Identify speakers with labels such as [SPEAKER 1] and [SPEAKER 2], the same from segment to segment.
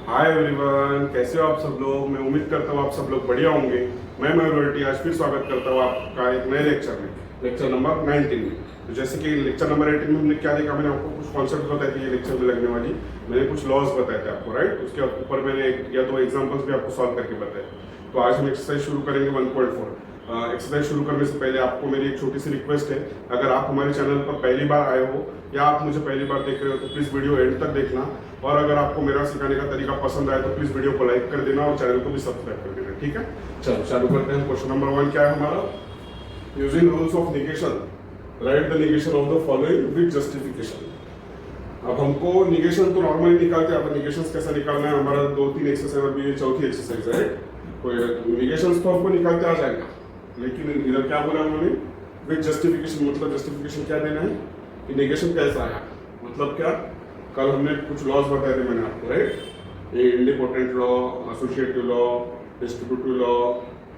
[SPEAKER 1] Hi everyone, कैसे हो आप सब लोग। मैं उम्मीद करता हूँ आप सब लोग बढ़िया होंगे। मैं मयूर रेड्डी आज फिर स्वागत करता हूँ आपका एक नए लेक्चर में, लेक्चर नंबर 19 में। तो जैसे कि लेक्चर नंबर 18 में हमने क्या देखा, मैंने आपको कुछ कॉन्सेप्ट बताए थे ये लेक्चर में लगने वाली, मैंने कुछ लॉज बताए थे आपको, राइट। उसके ऊपर मैंने एक या दो एग्जाम्पल्स भी आपको सॉल्व करके बताए। तो आज हम एक्सरसाइज शुरू करेंगे 1.4। एक्सरसाइज शुरू करने से पहले आपको मेरी एक छोटी सी रिक्वेस्ट है, अगर आप हमारे चैनल पर पहली बार आए हो या आप मुझे पहली बार देख रहे हो तो प्लीज़ वीडियो एंड तक देखना, और अगर आपको मेरा सिखाने का तरीका पसंद आए तो प्लीज़ वीडियो को लाइक कर देना और चैनल को भी सब्सक्राइब कर देना, ठीक है। चलो चालू करते हैं। क्वेश्चन नंबर 1 क्या है हमारा, using rules of negation right the negation of the following with justification. अब हमको निगेशन तो नॉर्मली निकालते हैं, अब निगेशन कैसा निकालना है, हमारा 2-3 एक्सरसाइज, अभी चौथी एक्सरसाइज है। कोई निगेशन तो हमको निकालते आ जाएगा, लेकिन इधर क्या बोला उन्होंने, विद जस्टिफिकेशन। मतलब जस्टिफिकेशन क्या देना है कि निगेशन कैसा आया, मतलब क्या, कल हमने कुछ लॉज बताए थे मैंने आपको, राइट। ये idempotent law, associative law, distributive law,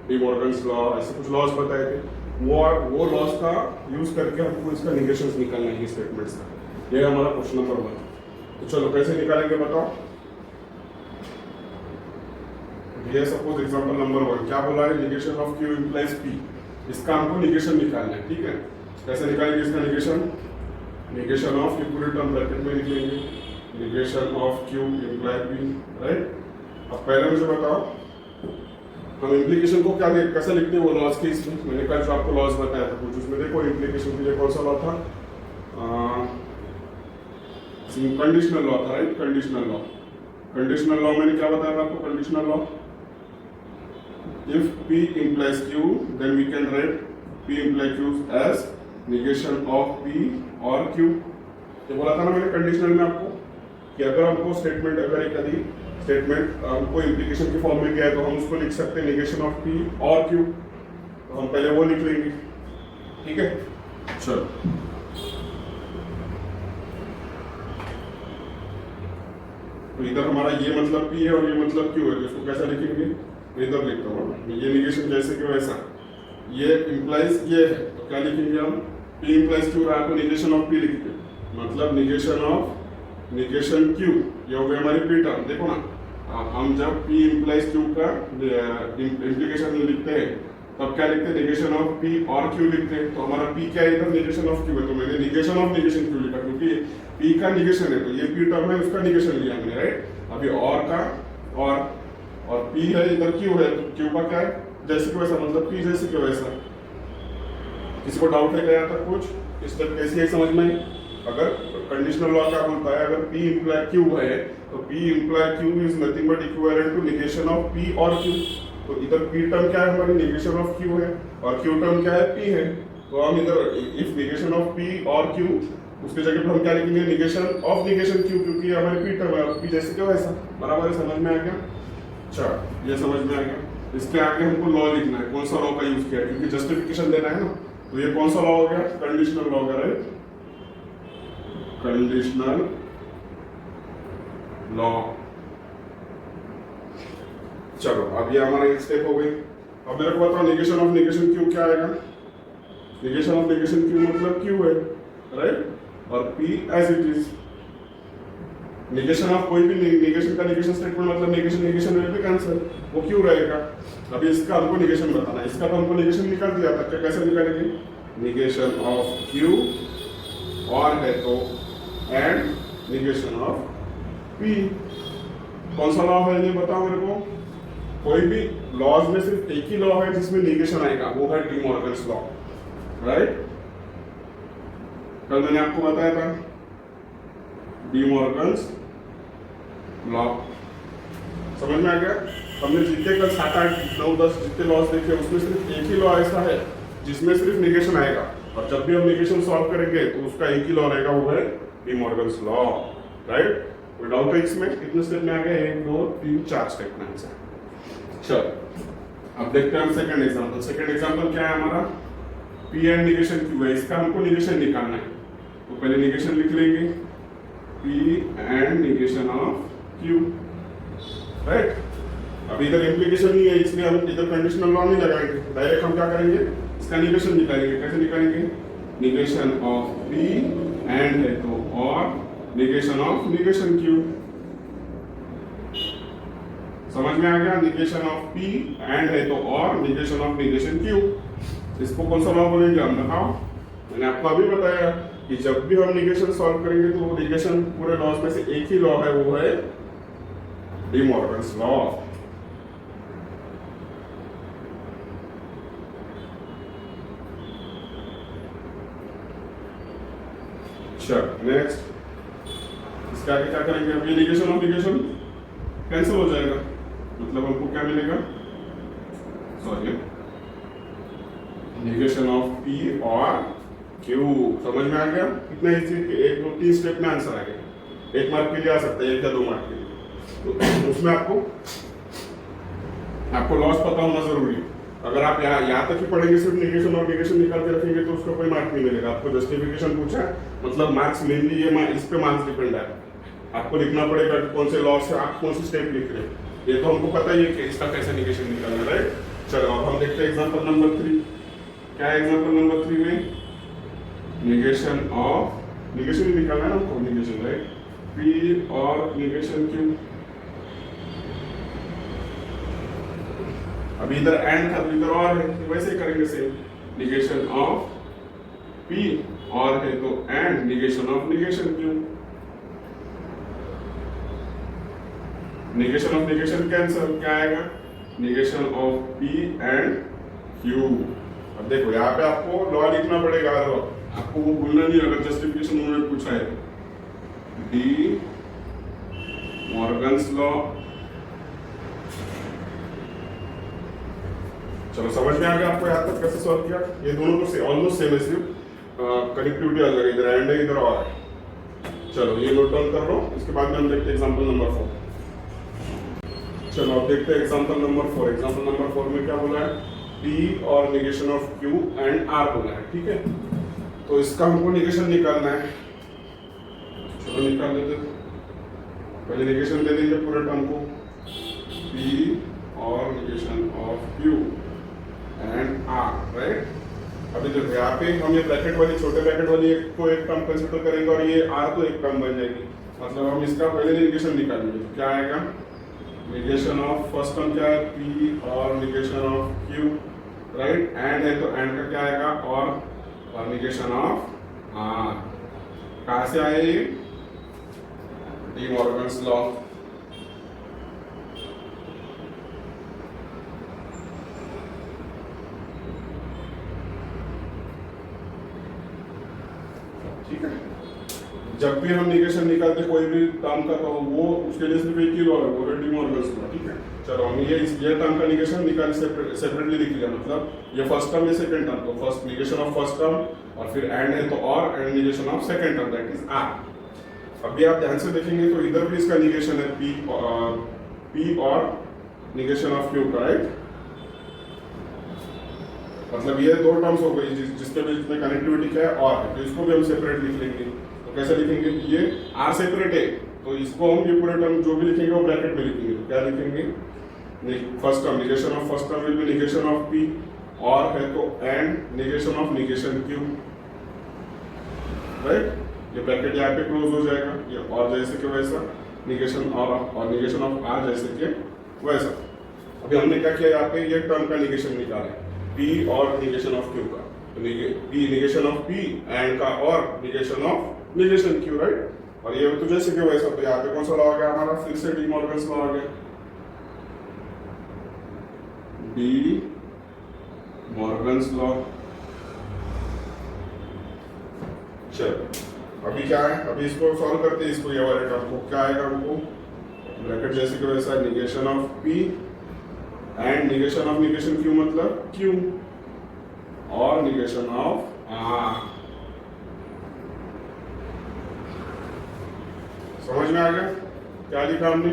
[SPEAKER 1] De Morgan's law, ऐसे कुछ लॉज बताए थे। वो लॉज का यूज करके हमको इसका निगेशन निकालना है स्टेटमेंट्स का। ये हमारा क्वेश्चन नंबर 1। तो चलो कैसे निकालेंगे बताओ। ये सपोज एग्जांपल नंबर 1 क्या बोला है, negation of Q implies P. इसका हमको निगेशन निकालना है, ठीक है। कैसे निकालेंगे इसका निगेशन, निगेशन ऑफ क्यू पूरे टर्म ब्रैकेट में लिखेंगे, negation of Q imply P, right. अब पहले मुझे बताओ हम इम्प्लीकेशन को क्या कैसे लिखते हैं, वो लॉज के इसमें मैंने कल जो आपको लॉज बताया था कुछ, उसमें देखो इम्प्लीकेशन के लिए कौन सा लॉ था, कंडीशनल लॉ था, right. Conditional law, conditional law मैंने क्या बताया था आपको, conditional law, if P implies Q then we can write P implies Q as negation of P or Q। ये बोला था ना मैंने कंडीशनल में आपको कि अगर हमको स्टेटमेंट, अगर एक यदि स्टेटमेंट हमको इम्प्लीकेशन के फॉर्म में दिया है तो हम उसको लिख सकते हैं निगेशन ऑफ P और Q। तो हम पहले वो लिख लेंगे, ठीक है। चलो तो इधर हमारा ये मतलब P है और ये मतलब Q है, तो इसको कैसा लिखेंगे, इधर लिखता हूँ ये निगेशन जैसे कि वैसा, ये इंप्लाइज ये है तो क्या लिखेंगे हम, P इंप्लाइज Q रहा तो निगेशन ऑफ P लिखते हैं, मतलब निगेशन ऑफ निगेशन Q, ये हो गई हमारी P टर्म। देखो ना, हम जब P इंप्लाइज Q का इम्प्लीकेशन लिखते हैं तब क्या लिखते हैं, निगेशन ऑफ P और Q लिखते हैं। तो हमारा P क्या है, इधर निगेशन ऑफ Q है, तो मैंने निगेशन ऑफ निगेशन Q लिखा क्योंकि P का निगेशन है, तो ये P टर्म है उसका निगेशन लिया मैंने, राइट। अभी और का और P है, इधर Q है, तो Q का क्या है, जैसे कि वैसा, मतलब P जैसे कि वैसा। किसी को डाउट है क्या यहाँ तक कुछ, इस तक कैसी है समझ में। अगर कंडीशनल लॉ क्या बोलता है, अगर P इंप्लाई Q है तो P imply Q is nothing but equivalent to negation of P और Q। तो इधर P टर्म क्या है हमारी, निगेशन ऑफ Q है, और Q टर्म क्या है, P है। तो हम इधर इफ निगेशन ऑफ P और Q, उसके जगह पर हम क्या लिखेंगे, निगेशन ऑफ निगेशन Q, क्योंकि हमारी P टर्म है, P जैसे कि वैसा। बराबर है, समझ में आ गया। अच्छा ये समझ में आ गया। इसके आगे हमको लॉ लिखना है, कौन सा लॉ का यूज किया है, क्योंकि जस्टिफिकेशन देना है ना। तो ये कौन सा लॉ हो गया, कंडीशनल लॉ का, राइट। Conditional law. चलो अब ये हमारा एक स्टेप हो गई। अब मेरे को बताओ निगेशन ऑफ निगेशन क्यू क्या आएगा, निगेशन ऑफ निगेशन क्यू मतलब क्यू है, राइट, और P as it is. Negation of कोई भी निगेशन का निगेशन स्टेटमेंट मतलब निगेशन निगेशन पे कैंसिल, वो क्यों रहेगा। अभी इसका हमको निगेशन बताना है, इसका तो हमको निगेशन निकाल दिया था, क्या कैसे निकालेंगे, निगेशन ऑफ Q और है तो एंड निगेशन ऑफ P। कौन सा लॉ है ये बताओ मेरे को। कोई भी लॉज में सिर्फ एक ही लॉ है जिसमें निगेशन आएगा, वो है डी मॉर्गन्स लॉ, राइट। कल मैंने आपको बताया था डी मॉर्गन्स लॉ, समझ में आ गया। हमने जितने कल 7, 8, 9, 10 जितने लॉज देखे उसमें सिर्फ एक ही लॉ ऐसा है जिसमें सिर्फ निगेशन आएगा, और जब भी हम निगेशन सॉल्व करेंगे तो उसका एक ही लॉ रहेगा, वो है डी मॉर्गन्स लॉ, राइट। कोई डाउट है इसमें, कितने स्टेप में आ गए, 1, 2, 3, 4 स्टेप में आंसर। चलो अब देखते हैं हम सेकंड एग्जांपल। सेकंड एग्जांपल क्या है हमारा, P एंड निगेशन Q है, इसका हमको निगेशन निकालना है। तो पहले निगेशन लिख लेंगे, P and negation of Q, right. अभी इधर इम्प्लीकेशन नहीं है इसलिए हम इधर कंडीशनल लॉ नहीं लगाएंगे, डायरेक्ट हम क्या करेंगे, इसका निगेशन निकालेंगे। कैसे निकालेंगे, निगेशन ऑफ P एंड है तो और निगेशन ऑफ निगेशन Q। समझ में आ गया? निगेशन ऑफ P एंड है तो और निगेशन ऑफ निगेशन Q, इसको कौन सा लॉ बोलेंगे हम? बताओ। मैंने आपको अभी बताया कि जब भी हम निगेशन सॉल्व करेंगे तो निगेशन पूरे लॉज में से एक ही लॉ है, वो है डी मॉर्गन्स लॉ। चल नेक्स्ट, इसके आगे क्या करेंगे? अब ये निगेशन ऑफ निगेशन कैंसिल हो जाएगा, मतलब हमको क्या मिलेगा? सॉरी, निगेशन ऑफ P और Q। समझ में आ गया? इतना इजी कि 1 2 3 स्टेप में आंसर आ गया। 1 मार्क के लिए आ सकता है, 1 या 2 मार्क के लिए। तो उसमें आपको लॉस पता होना जरूरी है। अगर आप यहाँ तक ही पढ़ेंगे, सिर्फ निगेशन और निगेशन निकाल के रखेंगे तो उसका कोई मार्क नहीं मिलेगा। आपको जस्टिफिकेशन पूछा है, मतलब मार्क्स मेनली ये इस पे मार्क्स डिपेंड है। आपको लिखना पड़ेगा कौन से लॉ से आप कौन सी स्टेप लिख रहे हैं। ये तो हमको पता ही है कि इसका कैसे निगेशन निकालना है, राइट? चलो अब हम देखते हैं एग्जांपल नंबर 3। क्या है एग्जांपल नंबर 3 में? निगेशन ऑफ निगेशन ही निकालना है ना हमको, निगेशन, राइट? P और निगेशन Q। अभी इधर एंड था तो इधर और है, तो वैसे ही करेंगे सेम। निगेशन ऑफ P और है तो and negation of negation Q। Negation of negation cancel, क्या आएगा? Negation of P and Q। अब देखो यहाँ पे आपको लॉ लिखना पड़ेगा, आपको वो भूलना नहीं अगर जस्टिफिकेशन उन्होंने पूछा है। D Morgan's law. चलो समझ में आ गया आपको यहाँ तक कैसे सॉल्व किया? ये दोनों तो ऑलमोस्ट सेम है, सिर्फ कनेक्टिविटी अलग है, इधर एंड है इधर और है। चलो ये नोट डाउन कर लो, इसके बाद में हम देखते हैं एग्जांपल नंबर 4। चलो अब देखते हैं एग्जांपल नंबर 4। एग्जांपल नंबर 4 में क्या बोला है? P और negation of Q and R बोला है, ठीक है? तो इसका हमको निगेशन निकालना है। चलो निकाल लेते हैं। पहले निगेशन दे देंगे पूरे टर्म को, P और negation of Q and R, right? अभी देखो यहाँ पे हम ये ब्रैकेट वाली, छोटे ब्रैकेट वाली एक टर्म कंसीडर करेंगे और ये R तो एक टर्म बन जाएगी। मतलब हम इसका पहले निगेशन निकालेंगे, तो क्या आएगा? निगेशन ऑफ फर्स्ट टर्म क्या है? P और negation of Q, right? And है तो एंड का क्या आएगा? और निगेशन ऑफ R। कहाँ से आए ये? D Morgan's law. ठीक है? जब भी हम निगेशन निकालते कोई भी टर्म का तो वो उसके लिए सिर्फ एक ही लॉ है, वो है डी मॉर्गन्स लॉ, ठीक है? चलो हम ये टर्म का निगेशन निकाल सेपरेटली लिख लिया, मतलब ये फर्स्ट टर्म है सेकंड टर्म, तो first negation of first term और फिर एंड है तो और and negation of second term, that is R। अभी आप ध्यान से देखेंगे तो इधर भी इसका निगेशन है P और निगेशन ऑफ Q का, राइट? मतलब ये दो टर्म्स हो गई जिसके बीच में कनेक्टिविटी क्या है और है, तो इसको भी हम सेपरेट लिख लेंगे। तो कैसे लिखेंगे? ये R सेपरेट है तो इसको हम ये पूरे टर्म जो भी लिखेंगे वो ब्रैकेट में लिखेंगे। तो क्या लिखेंगे? First term negation of first term will be negation of P और है तो and negation of negation Q, right? ये ब्रैकेट यहाँ पे क्लोज हो जाएगा, ये और जैसे कि वैसा निगेशन और निगेशन ऑफ R जैसे कि वैसा। अभी हमने क्या किया? यहाँ पे ये टर्म का निगेशन निकाला, P और निगेशन ऑफ Q का, तो P negation of P and का और negation of negation Q, right? और ये तो जैसे कि वैसा। तो यहाँ पे कौन सा लॉ आ गया हमारा? फिर से डी मॉर्गन्स लॉ आ गया, डी मॉर्गन्स लॉ। चलो अभी क्या है? अभी इसको सॉल्व करते हैं, इसको ये वाले टर्म को क्या आएगा हमको? ब्रैकेट जैसे कि वैसा negation of P and negation of negation Q मतलब Q और निगेशन ऑफ R। समझ में आ गया क्या लिखा हमने?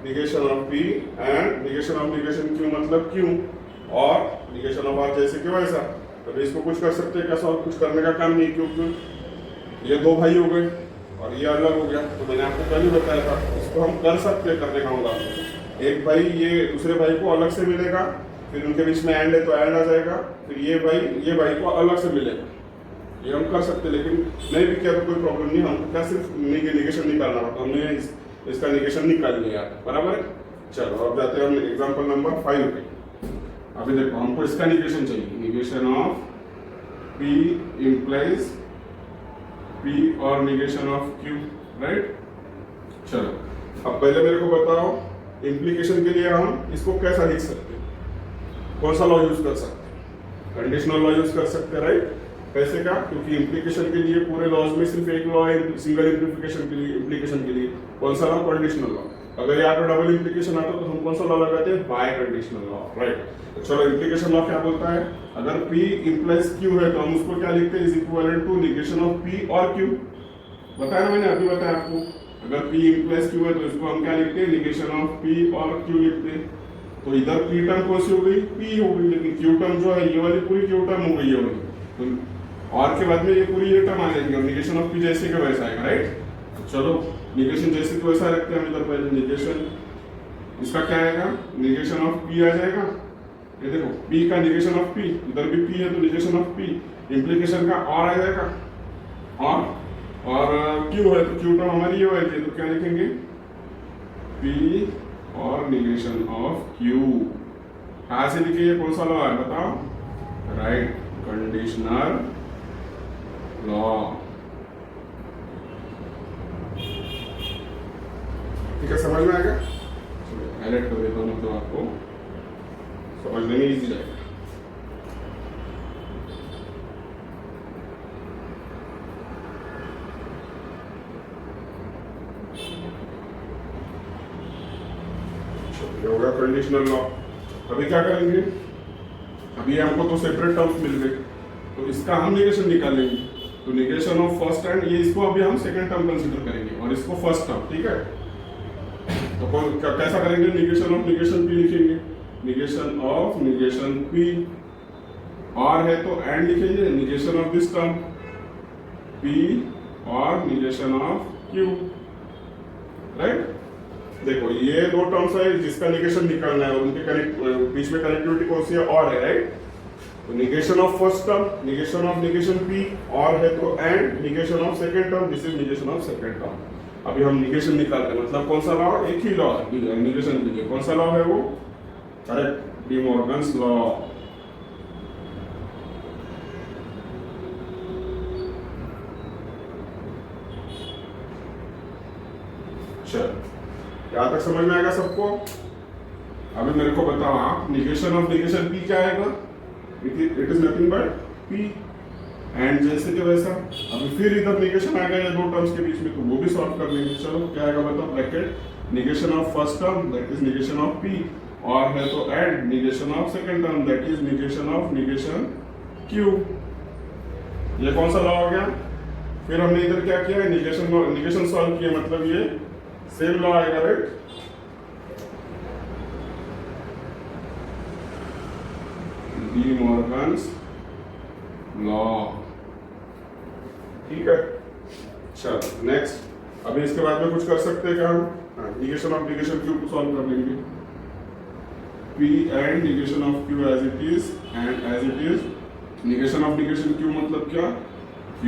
[SPEAKER 1] Negation of P and negation of negation Q मतलब Q और निगेशन ऑफ R जैसे कि वैसा। तो इसको कुछ कर सकते हैं क्या सॉल्व? कुछ करने का काम नहीं, क्योंकि ये दो भाई हो गए और ये अलग हो गया। तो मैंने आपको पहले बताया था इसको हम कर सकते हैं, करने का होगा। एक भाई ये दूसरे भाई को अलग से मिलेगा, फिर उनके बीच में एंड है तो एंड आ जाएगा, फिर ये भाई को अलग से मिलेगा। ये हम कर सकते, लेकिन नहीं भी किया तो कोई प्रॉब्लम नहीं। हमको क्या सिर्फ निगेशन निकालना होता, हमने इसका निगेशन निकाल लिया, बराबर है? चलो अब जाते हैं हम एग्जांपल नंबर 5 पे। अभी देखो हमको इसका निगेशन चाहिए, negation of P implies P और निगेशन ऑफ Q, राइट। चलो अब पहले मेरे को बताओ इम्प्लीकेशन के लिए हम इसको कैसा लिख सकते हैं, कौन सा लॉ यूज कर सकते हैं? कंडीशनल लॉ यूज कर सकते हैं, राइट। कैसे का? क्योंकि इम्प्लीकेशन के लिए पूरे लॉज में सिर्फ एक लॉ है सिंगल इम्प्लीकेशन के लिए। इम्प्लीकेशन के लिए कौन सा लॉ? Conditional law. अगर यहाँ पे डबल इम्प्लीकेशन आता तो हम कौन सा लॉ लगाते हैं? Bye conditional law, right. तो चलो इम्प्लीकेशन लॉ क्या बोलता है? अगर P implies Q है तो हम उसको क्या लिखते हैं? Is equivalent to negation of P और Q। बताया ना मैंने, अभी बताया आपको। अगर P implies Q है तो इसको हम क्या लिखते हैं? निगेशन ऑफ P और Q लिखते हैं। तो इधर P टर्म कौन सी हो गई? P हो गई, लेकिन Q टर्म जो है ये वाली पूरी Q टर्म हो गई है वाली। तो और के बाद में ये पूरी ये टर्म आ जाएंगे और निगेशन ऑफ P जैसे का वैसा आएगा, राइट। चलो निगेशन जैसे तो वैसा रखते हैं हम। इधर पहले निगेशन इसका क्या आएगा? निगेशन ऑफ P आ जाएगा। ये देखो P का निगेशन ऑफ P, इधर भी P है तो निगेशन ऑफ P। इम्प्लीकेशन का और आ जाएगा और Q है तो Q टर्म हमारी ये होती है तो क्या लिखेंगे? P और निगेशन ऑफ Q। कहाँ से लिखे? ये कौन सा लॉ है बताओ? Right, conditional law. ठीक है, समझ में आएगा? हाईलाइट कर देता हूँ तो आपको समझने में इजी जाएगा। ये होगा कंडीशनल लॉ। अभी क्या करेंगे? अभी हमको तो सेपरेट टर्म्स मिल गए तो इसका हम निगेशन निकालेंगे। तो निगेशन ऑफ फर्स्ट एंड ये इसको अभी हम सेकंड टर्म कंसीडर करेंगे और इसको फर्स्ट टर्म, ठीक है। तो कैसा करेंगे? निगेशन ऑफ निगेशन P लिखेंगे, निगेशन ऑफ निगेशन P। और है तो एंड लिखेंगे, negation of this term P और निगेशन ऑफ Q, राइट। देखो ये दो टर्म्स है जिसका निगेशन निकालना है और उनके बीच में कनेक्टिविटी कौन सी है? और है, राइट। तो negation of first term, negation of negation P, और है तो and negation of second term, this is negation of second term. अभी हम निगेशन निकालते हैं, मतलब कौन सा लॉ? एक ही लॉ है निगेशन के लिए। कौन सा लॉ है वो? Correct, D Morgan's law. चलो यहाँ तक समझ में आएगा सबको? अभी मेरे को बताओ आप, निगेशन ऑफ निगेशन P क्या आएगा? It is nothing but P and जैसे कि वैसा। अभी फिर इधर निगेशन आ गया दो टर्म्स के बीच में तो वो भी सॉल्व कर लेंगे। चलो क्या आएगा बताओ? Bracket negation of first term that is negation of P, और है तो and negation of second term that is negation of negation Q। ये कौन सा लॉ हो गया? फिर हमने इधर क्या किया है? निगेशन सॉल्व किया, मतलब ये सेम लॉ आएगा, राइट। डी मॉर्गन्स लॉ, ठीक है। चलो नेक्स्ट, अभी इसके बाद में कुछ कर सकते हैं क्या हम? निगेशन ऑफ निगेशन Q को सॉल्व कर लेंगे। P and negation of Q as it is and as it is negation of negation Q मतलब क्या? Q।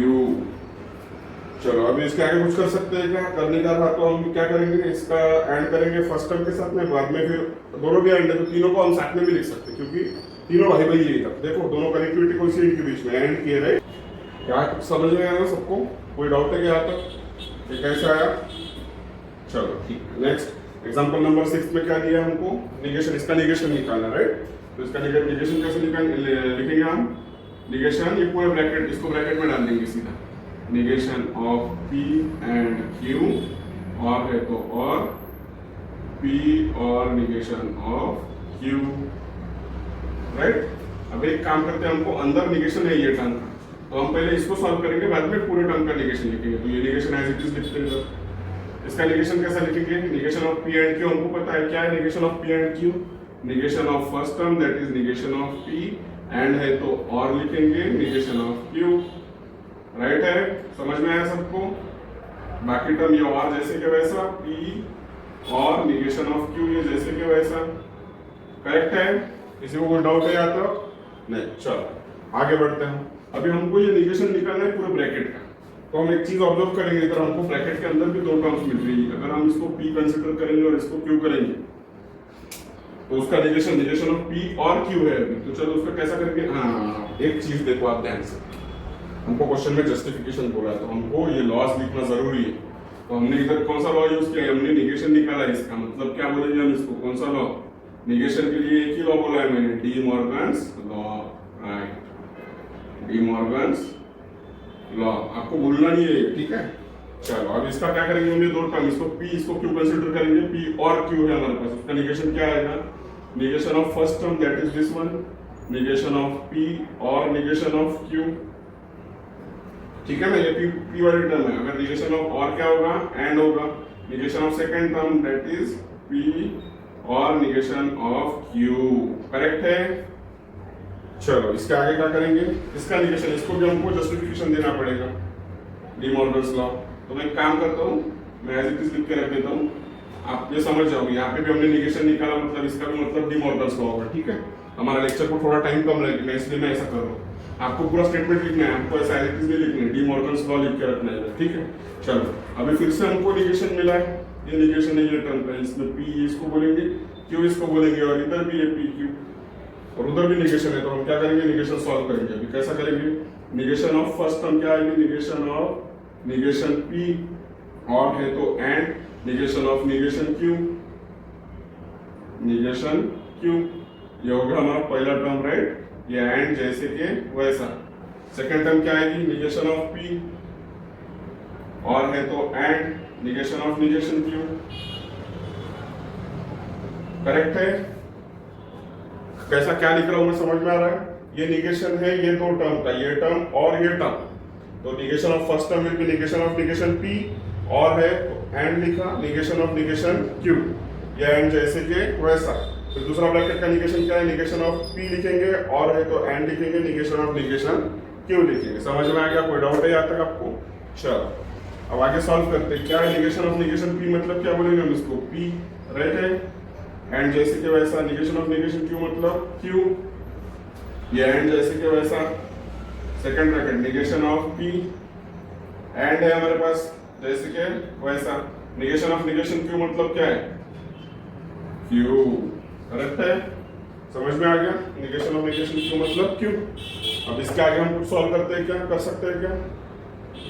[SPEAKER 1] चलो अभी इसके आगे कुछ कर सकते हैं क्या? करने का था तो हम क्या करेंगे? इसका एंड करेंगे फर्स्ट टर्म के साथ में, बाद में फिर दोनों भी एंड है तो तीनों को हम साथ में भी लिख सकते हैं क्योंकि तीनों भाई भाई यही था। देखो दोनों कनेक्टिविटी कौन सी इनके बीच में? एंड किए, राइट। क्या समझ में आया सबको? कोई डाउट है क्या यहाँ तक? ये कैसे आया? चलो ठीक है। नेक्स्ट एग्जांपल नंबर 6 में क्या दिया हमको? निगेशन, इसका निगेशन निकालना, राइट। तो इसका निगेशन कैसे लिखेंगे हम? निगेशन, ये पूरे ब्रैकेट, इसको ब्रैकेट में डाल देंगे सीधा। Negation of P and Q, और है तो और P और निगेशन ऑफ Q, राइट। अब एक काम करते हैं, हमको अंदर निगेशन है ये टर्म का, तो हम पहले इसको सॉल्व करेंगे, बाद में पूरे टर्म का निगेशन लिखेंगे। तो ये निगेशन एज इट इज लिखते हैं। इसका निगेशन कैसा लिखेंगे? Negation of P and Q हमको पता है क्या है negation of P and Q? Negation of first term that is negation of P, and है तो और लिखेंगे निगेशन ऑफ Q, राइट है। समझ में आया सबको? बाकी टर्म ये और जैसे के वैसा, P और निगेशन ऑफ Q ये जैसे के वैसा, करेक्ट है। किसी को कोई डाउट है या तो नहीं? चलो आगे बढ़ते हैं। अभी हमको ये निगेशन निकालना है पूरे ब्रैकेट का, तो हम एक चीज ऑब्जर्व करेंगे, इधर हमको ब्रैकेट के अंदर भी दो टर्म्स मिल रही है। अगर हम इसको P कंसीडर करेंगे और इसको Q करेंगे तो उसका निगेशन ऑफ P और Q है अभी। तो चलो उसका कैसा करेंगे। हाँ, एक चीज देखो आप ध्यान से, हमको क्वेश्चन में जस्टिफिकेशन बोला है तो हमको ये लॉज लिखना जरूरी है। तो हमने इधर कौन सा लॉ यूज किया, हमने निगेशन निकाला है। इसका मतलब क्या बोलेंगे हम इसको, कौन सा लॉ, निगेशन के लिए एक ही लॉ बोला है मैंने, D Morgan's law, right, D Morgan's law, आपको भूलना नहीं है, ठीक है। चलो अब इसका क्या करेंगे, हम ये दो टर्म, इसको P इसको Q कंसीडर करेंगे। P और Q है हमारे पास, उसका निगेशन क्या आएगा, negation of first term that is this one, negation of P और निगेशन ऑफ Q, ठीक है ना। ये P वाली टर्म है। अगर निगेशन ऑफ और क्या होगा, एंड होगा। Negation of second term that is P और निगेशन ऑफ Q, करेक्ट है। चलो इसके आगे क्या करेंगे, इसका निगेशन, इसको भी हमको जस्टिफिकेशन देना पड़ेगा, डी मॉर्गन्स लॉ। तो मैं एक काम करता हूँ, मैं एज इट इज लिख के रख देता हूँ, आप ये समझ जाओगे। यहाँ पे भी हमने निगेशन निकाला, मतलब इसका भी मतलब डी मॉर्गन्स लॉ होगा, ठीक है। हमारा लेक्चर को थोड़ा टाइम कम लगेगा, इसलिए मैं ऐसा कर रहा हूँ। आपको पूरा स्टेटमेंट लिखना है, आपको ऐसा एज इट इज नहीं लिखना है, डी मॉर्गन्स लॉ लिख के रखना है, ठीक है। चलो अभी फिर से हमको निगेशन मिला है, ये निगेशन है, ये टर्म है, इसमें P इसको बोलेंगे, Q इसको बोलेंगे, और इधर भी ये P Q और उधर भी निगेशन है। तो हम क्या करेंगे, निगेशन सॉल्व करेंगे। अभी कैसा करेंगे, निगेशन ऑफ फर्स्ट टर्म क्या आएगी, निगेशन P और है तो and, negation of negation Q, ये होगा हमारा पहला टर्म, राइट। ये एंड जैसे के वैसा। सेकंड टर्म क्या आएगी, निगेशन ऑफ P और है तो and, negation of negation Q, correct है। कैसा क्या लिख रहा हूं मैं, समझ में आ रहा है। ये निगेशन है, ये दो टर्म का, ये टर्म और ये टर्म। तो negation of first term will be negation of negation P और है तो एंड लिखा, निगेशन ऑफ निगेशन Q, ये एंड जैसे के वैसा। फिर दूसरा ब्रैकेट का निगेशन क्या है, निगेशन ऑफ P लिखेंगे और है तो एंड लिखेंगे, निगेशन ऑफ निगेशन Q लिखेंगे। समझ में आ गया, कोई डाउट है यहाँ तक आपको। चलो अब आगे सॉल्व करते हैं। क्या है निगेशन ऑफ निगेशन P, मतलब क्या बोलेंगे हम इसको, P, राइट है, एंड जैसे के वैसा। निगेशन ऑफ निगेशन Q मतलब Q, ये एंड जैसे के वैसा। Second bracket negation of P, and है हमारे पास जैसे के वैसा। निगेशन ऑफ निगेशन Q मतलब क्या है, Q, करेक्ट है, समझ में आ गया। निगेशन ऑफ निगेशन Q मतलब Q। अब इसके आगे हम कुछ सॉल्व करते हैं, क्या कर सकते हैं, क्या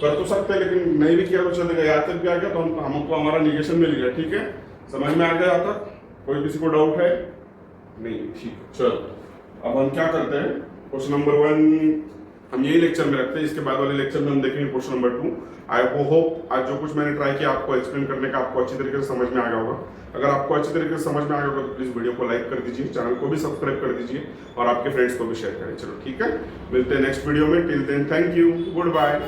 [SPEAKER 1] कर तो सकते हैं, लेकिन नहीं भी किया तो चलेगा। यहाँ तक भी आ गया तो हमको हमारा निगेशन मिल गया, ठीक है। समझ में आ गया यहाँ तक, कोई किसी को डाउट है नहीं, ठीक। चलो अब हम क्या करते हैं, क्वेश्चन नंबर 1 हम यही लेक्चर में रखते हैं, इसके बाद वाले लेक्चर में हम देखेंगे क्वेश्चन नंबर 2। आई होप आज जो कुछ मैंने ट्राई किया आपको एक्सप्लेन करने का, आपको अच्छी तरीके से समझ में आ गया होगा। अगर आपको अच्छी तरीके से समझ में आ गया होगा तो प्लीज वीडियो को लाइक कर दीजिए, चैनल को भी सब्सक्राइब कर दीजिए और आपके फ्रेंड्स को भी शेयर करें। चलो ठीक है, मिलते हैं नेक्स्ट वीडियो में। Till then thank you, good bye.